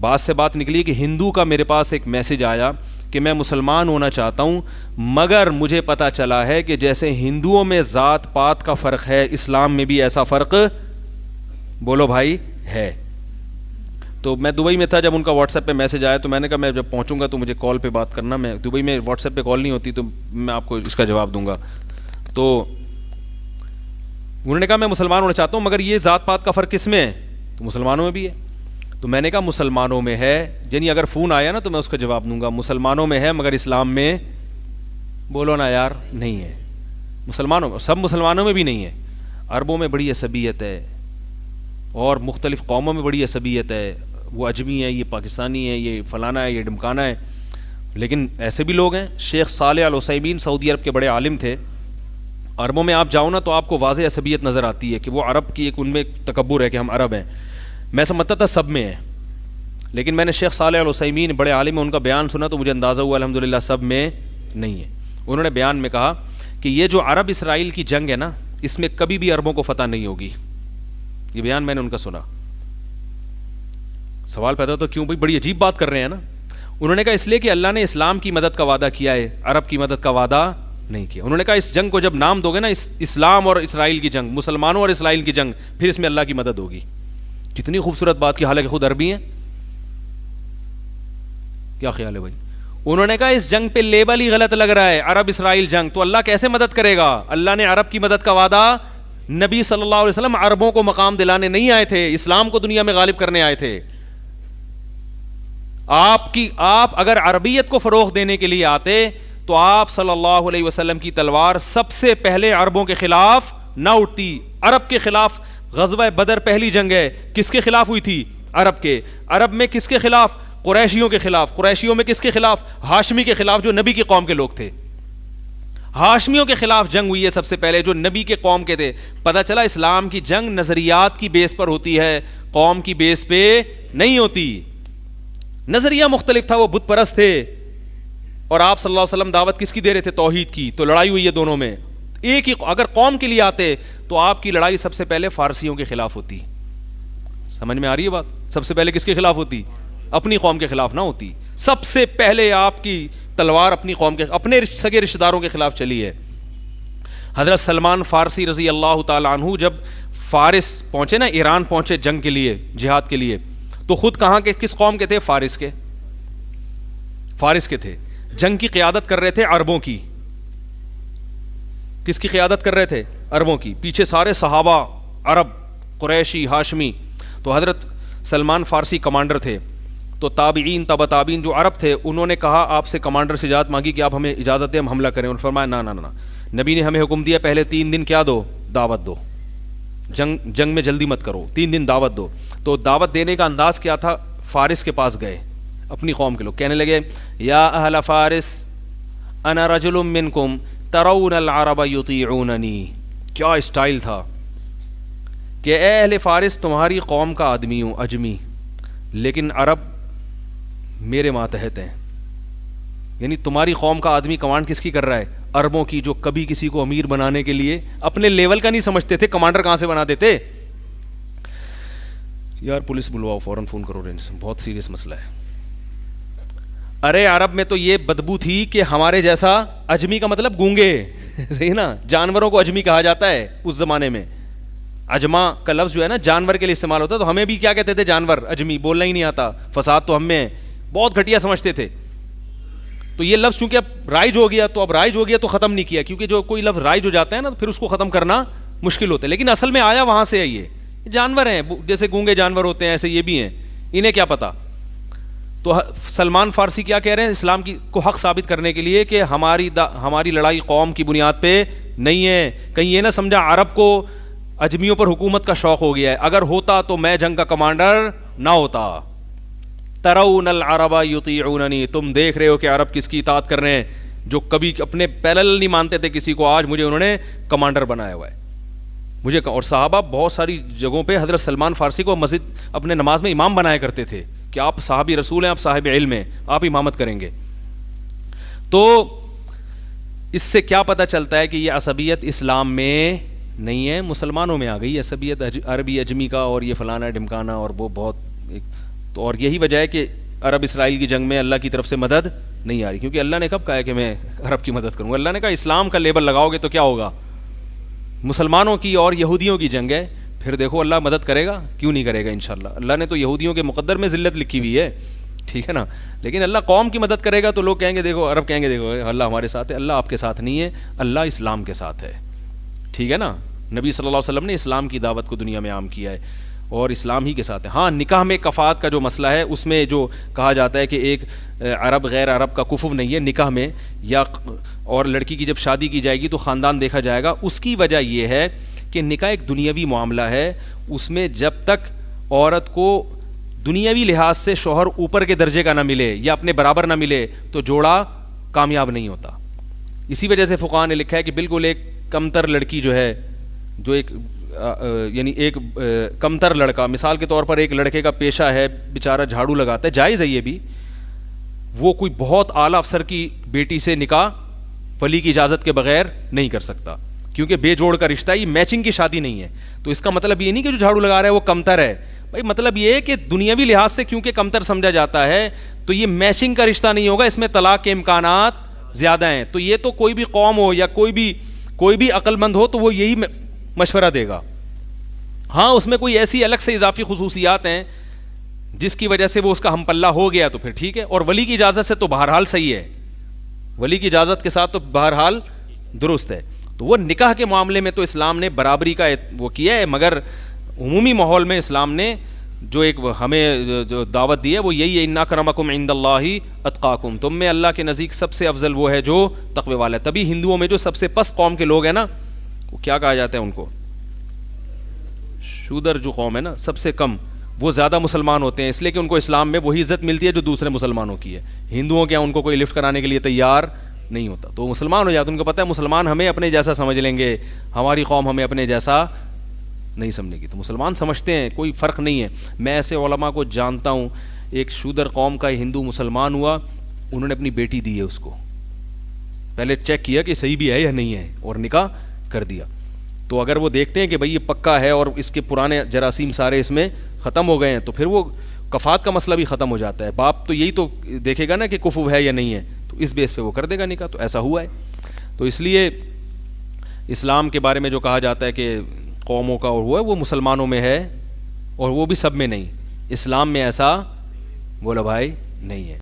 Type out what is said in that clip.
بات سے بات نکلی کہ ہندو کا میرے پاس ایک میسج آیا کہ میں مسلمان ہونا چاہتا ہوں، مگر مجھے پتہ چلا ہے کہ جیسے ہندوؤں میں ذات پات کا فرق ہے، اسلام میں بھی ایسا فرق بولو بھائی ہے۔ تو میں دبئی میں تھا جب ان کا واٹس ایپ پہ میسج آیا، تو میں نے کہا میں جب پہنچوں گا تو مجھے کال پہ بات کرنا، میں دبئی میں واٹس ایپ پہ کال نہیں ہوتی تو میں آپ کو اس کا جواب دوں گا۔ تو انہوں نے کہا میں مسلمان ہونا چاہتا ہوں مگر یہ ذات پات کا فرق کس میں ہے؟ تو مسلمانوں میں بھی ہے۔ تو میں نے کہا مسلمانوں میں ہے، یعنی اگر فون آیا نا تو میں اس کا جواب دوں گا، مسلمانوں میں ہے مگر اسلام میں بولو نا یار نہیں ہے۔ مسلمانوں میں، سب مسلمانوں میں بھی نہیں ہے، عربوں میں بڑی عصبیت ہے اور مختلف قوموں میں بڑی عصبیت ہے، وہ اجمی ہے، یہ پاکستانی ہے، یہ فلانا ہے، یہ ڈمکانا ہے، لیکن ایسے بھی لوگ ہیں۔ شیخ صالح العثیمین سعودی عرب کے بڑے عالم تھے، عربوں میں آپ جاؤ نا تو آپ کو واضح عصبیت نظر آتی ہے کہ وہ عرب کی ایک ان میں تکبر ہے کہ ہم عرب ہیں۔ میں سمجھتا تھا سب میں ہے، لیکن میں نے شیخ صالح العثیمین بڑے عالم ہیں ان کا بیان سنا تو مجھے اندازہ ہوا الحمدللہ سب میں نہیں ہے۔ انہوں نے بیان میں کہا کہ یہ جو عرب اسرائیل کی جنگ ہے نا، اس میں کبھی بھی عربوں کو فتح نہیں ہوگی۔ یہ بیان میں نے ان کا سنا۔ سوال پیدا تو کیوں بھائی، بڑی عجیب بات کر رہے ہیں نا۔ انہوں نے کہا اس لیے کہ اللہ نے اسلام کی مدد کا وعدہ کیا ہے، عرب کی مدد کا وعدہ نہیں کیا۔ انہوں نے کہا اس جنگ کو جب نام دو گے نا اسلام اور اسرائیل کی جنگ، مسلمانوں اور اسرائیل کی جنگ، پھر اس میں اللہ کی مدد ہوگی۔ کتنی خوبصورت بات کی، حالانکہ خود عربی ہیں۔ کیا خیال ہے بھائی؟ انہوں نے کہا اس جنگ پہ لیبل ہی غلط لگ رہا ہے، عرب اسرائیل جنگ، تو اللہ کیسے مدد کرے گا؟ اللہ نے عرب کی مدد کا وعدہ، نبی صلی اللہ علیہ وسلم عربوں کو مقام دلانے نہیں آئے تھے، اسلام کو دنیا میں غالب کرنے آئے تھے۔ آپ اگر عربیت کو فروغ دینے کے لیے آتے تو آپ صلی اللہ علیہ وسلم کی تلوار سب سے پہلے عربوں کے خلاف نہ اٹھتی۔ عرب کے خلاف غزوہ بدر پہلی جنگ ہے، کس کے خلاف ہوئی تھی؟ عرب کے۔ عرب میں کس کے خلاف؟ قریشیوں کے خلاف۔ قریشیوں میں کس کے خلاف؟ ہاشمی کے خلاف، جو نبی کی قوم کے لوگ تھے۔ ہاشمیوں کے خلاف جنگ ہوئی ہے سب سے پہلے، جو نبی کے قوم کے تھے۔ پتہ چلا اسلام کی جنگ نظریات کی بیس پر ہوتی ہے، قوم کی بیس پہ نہیں ہوتی۔ نظریہ مختلف تھا، وہ بت پرست تھے، اور آپ صلی اللہ علیہ وسلم دعوت کس کی دے رہے تھے؟ توحید کی۔ تو لڑائی ہوئی ہے دونوں میں۔ ایک ہی اگر قوم کے لیے آتے تو آپ کی لڑائی سب سے پہلے فارسیوں کے خلاف ہوتی۔ سمجھ میں آ رہی ہے بات؟ سب سے پہلے کس کے خلاف ہوتی؟ اپنی قوم کے خلاف نہ ہوتی، سب سے پہلے آپ کی تلوار اپنی قوم کے، اپنے سگے رشتہ داروں کے خلاف چلی ہے۔ حضرت سلمان فارسی رضی اللہ تعالی عنہ جب فارس پہنچے نا، ایران پہنچے جنگ کے لیے، جہاد کے لیے، تو خود کہاں کے، کس قوم کے تھے؟ فارس کے۔ فارس کے تھے، جنگ کی قیادت کر رہے تھے عربوں کی۔ کس کی قیادت کر رہے تھے؟ عربوں کی۔ پیچھے سارے صحابہ عرب، قریشی، ہاشمی۔ تو حضرت سلمان فارسی کمانڈر تھے، تو تابعین، تبع تابعین جو عرب تھے، انہوں نے کہا آپ سے کمانڈر سے اجازت مانگی کہ آپ ہمیں اجازت دیں ہم حملہ کریں۔ انہوں نے فرمایا نہ نہ نہ، نبی نے ہمیں حکم دیا پہلے 3 دن کیا دو؟ دعوت دو، جنگ میں جلدی مت کرو، 3 دن دعوت دو۔ تو دعوت دینے کا انداز کیا تھا؟ فارس کے پاس گئے، اپنی قوم کے لوگ، کہنے لگے یا اہل فارس انا رجل منکم ترون العرب یطیعوننی۔ کیا اسٹائل تھا کہ اے اہل فارس تمہاری قوم کا آدمی ہوں، اجمی، لیکن عرب میرے ماتحت ہیں۔ یعنی تمہاری قوم کا آدمی کمانڈ کس کی کر رہا ہے؟ عربوں کی، جو کبھی کسی کو امیر بنانے کے لیے اپنے لیول کا نہیں سمجھتے تھے، کمانڈر کہاں سے بنا دیتے؟ یار پولیس بلواؤ، فوراً فون کرو، بہت سیریس مسئلہ ہے۔ ارے عرب میں تو یہ بدبو تھی کہ ہمارے جیسا، اجمی کا مطلب گونگے، صحیح نا؟ جانوروں کو اجمی کہا جاتا ہے اس زمانے میں۔ اجما کا لفظ جو ہے نا جانور کے لیے استعمال ہوتا ہے، تو ہمیں بھی کیا کہتے تھے؟ جانور، اجمی، بولنا ہی نہیں آتا، فساد تو ہم میں ہے، بہت گھٹیا سمجھتے تھے۔ تو یہ لفظ چونکہ اب رائج ہو گیا، تو اب رائج ہو گیا تو ختم نہیں کیا، کیونکہ جو کوئی لفظ رائج ہو جاتا ہے نا تو پھر اس کو ختم کرنا مشکل ہوتا ہے، لیکن اصل میں آیا وہاں سے ہے۔ یہ جانور ہیں، جیسے گونگے جانور ہوتے ہیں ایسے یہ بھی ہیں، انہیں کیا پتا۔ تو سلمان فارسی کیا کہہ رہے ہیں؟ اسلام کی کو حق ثابت کرنے کے لیے کہ ہماری لڑائی قوم کی بنیاد پہ نہیں ہے۔ کہیں یہ نہ سمجھا عرب کو اجمیوں پر حکومت کا شوق ہو گیا ہے، اگر ہوتا تو میں جنگ کا کمانڈر نہ ہوتا۔ ترون العرب یطیعوننی، تم دیکھ رہے ہو کہ عرب کس کی اطاعت کر رہے ہیں، جو کبھی اپنے پیرل نہیں مانتے تھے کسی کو، آج مجھے انہوں نے کمانڈر بنایا ہوا ہے مجھے۔ اور صحابہ بہت ساری جگہوں پہ حضرت سلمان فارسی کو مسجد اپنے نماز میں امام بنایا کرتے تھے کہ آپ صحابی رسول ہیں، آپ صاحب علم ہیں، آپ امامت کریں گے۔ تو اس سے کیا پتہ چلتا ہے کہ یہ عصبیت اسلام میں نہیں ہے، مسلمانوں میں آ گئی عصبیت، عربی اجمی کا، اور یہ فلانا ڈمکانا، اور وہ بہت ایک تو اور یہی وجہ ہے کہ عرب اسرائیل کی جنگ میں اللہ کی طرف سے مدد نہیں آ رہی, کیونکہ اللہ نے کب کہا ہے کہ میں عرب کی مدد کروں گا؟ اللہ نے کہا اسلام کا لیبل لگاؤ گے تو کیا ہوگا؟ مسلمانوں کی اور یہودیوں کی جنگ ہے, پھر دیکھو اللہ مدد کرے گا, کیوں نہیں کرے گا انشاءاللہ. اللہ نے تو یہودیوں کے مقدر میں ذلت لکھی ہوئی ہے, ٹھیک ہے نا, لیکن اللہ قوم کی مدد کرے گا تو لوگ کہیں گے دیکھو, عرب کہیں گے دیکھو اللہ ہمارے ساتھ ہے. اللہ آپ کے ساتھ نہیں ہے, اللہ اسلام کے ساتھ ہے, ٹھیک ہے نا. نبی صلی اللہ علیہ وسلم نے اسلام کی دعوت کو دنیا میں عام کیا ہے اور اسلام ہی کے ساتھ ہے. ہاں نکاح میں کفات کا جو مسئلہ ہے اس میں جو کہا جاتا ہے کہ ایک عرب غیر عرب کا کفو نہیں ہے نکاح میں, یا اور لڑکی کی جب شادی کی جائے گی تو خاندان دیکھا جائے گا. اس کی وجہ یہ ہے کہ نکاح ایک دنیاوی معاملہ ہے, اس میں جب تک عورت کو دنیاوی لحاظ سے شوہر اوپر کے درجے کا نہ ملے یا اپنے برابر نہ ملے تو جوڑا کامیاب نہیں ہوتا. اسی وجہ سے فقہاء نے لکھا ہے کہ بالکل ایک کمتر لڑکی جو ہے, جو ایک یعنی ایک کمتر لڑکا, مثال کے طور پر ایک لڑکے کا پیشہ ہے بیچارہ جھاڑو لگاتا ہے, جائز ہے یہ بھی, وہ کوئی بہت اعلیٰ افسر کی بیٹی سے نکاح ولی کی اجازت کے بغیر نہیں کر سکتا, کیونکہ بے جوڑ کا رشتہ, یہ میچنگ کی شادی نہیں ہے. تو اس کا مطلب یہ نہیں کہ جو جھاڑو لگا رہا ہے وہ کمتر ہے بھائی, مطلب یہ ہے کہ دنیاوی لحاظ سے کیونکہ کمتر سمجھا جاتا ہے تو یہ میچنگ کا رشتہ نہیں ہوگا, اس میں طلاق کے امکانات زیادہ ہیں. تو یہ تو کوئی بھی قوم ہو یا کوئی بھی عقل مند ہو تو وہ یہی مشورہ دے گا. ہاں اس میں کوئی ایسی الگ سے اضافی خصوصیات ہیں جس کی وجہ سے وہ اس کا ہم پلہ ہو گیا تو پھر ٹھیک ہے, اور ولی کی اجازت سے تو بہرحال صحیح ہے, ولی کی اجازت کے ساتھ تو بہرحال درست ہے. تو وہ نکاح کے معاملے میں تو اسلام نے برابری کا وہ کیا ہے, مگر عمومی ماحول میں اسلام نے جو ایک ہمیں جو دعوت دی ہے وہ یہی ہے, ان اکرمکم عند اللہ اتقاکم, تم میں اللہ کے نزدیک سب سے افضل وہ ہے جو تقوی والا ہے. تبھی ہندوؤں میں جو سب سے پست قوم کے لوگ ہیں نا, وہ کیا کہا جاتا ہے ان کو, شودر جو قوم ہے نا سب سے کم, وہ زیادہ مسلمان ہوتے ہیں اس لیے کہ ان کو اسلام میں وہی عزت ملتی ہے جو دوسرے مسلمانوں کی ہے. ہندوؤں کے ان کو کوئی لفٹ کرانے کے لیے تیار نہیں ہوتا, تو وہ مسلمان ہو جاتے. ان کو پتہ ہے مسلمان ہمیں اپنے جیسا سمجھ لیں گے, ہماری قوم ہمیں اپنے جیسا نہیں سمجھے گی. تو مسلمان سمجھتے ہیں کوئی فرق نہیں ہے. میں ایسے علماء کو جانتا ہوں, ایک شودر قوم کا ہندو مسلمان ہوا, انہوں نے اپنی بیٹی دی ہے اس کو, پہلے چیک کیا کہ صحیح بھی ہے یا نہیں ہے اور نکاح کر دیا. تو اگر وہ دیکھتے ہیں کہ بھائی یہ پکا ہے اور اس کے پرانے جراثیم سارے اس میں ختم ہو گئے ہیں تو پھر وہ کفات کا مسئلہ بھی ختم ہو جاتا ہے. باپ تو یہی تو دیکھے گا نا کہ کفو ہے یا نہیں ہے, تو اس بیس پہ وہ کر دے گا نکاح. تو ایسا ہوا ہے. تو اس لیے اسلام کے بارے میں جو کہا جاتا ہے کہ قوموں کا اور وہ مسلمانوں میں ہے اور وہ بھی سب میں نہیں, اسلام میں ایسا بولا بھائی نہیں ہے.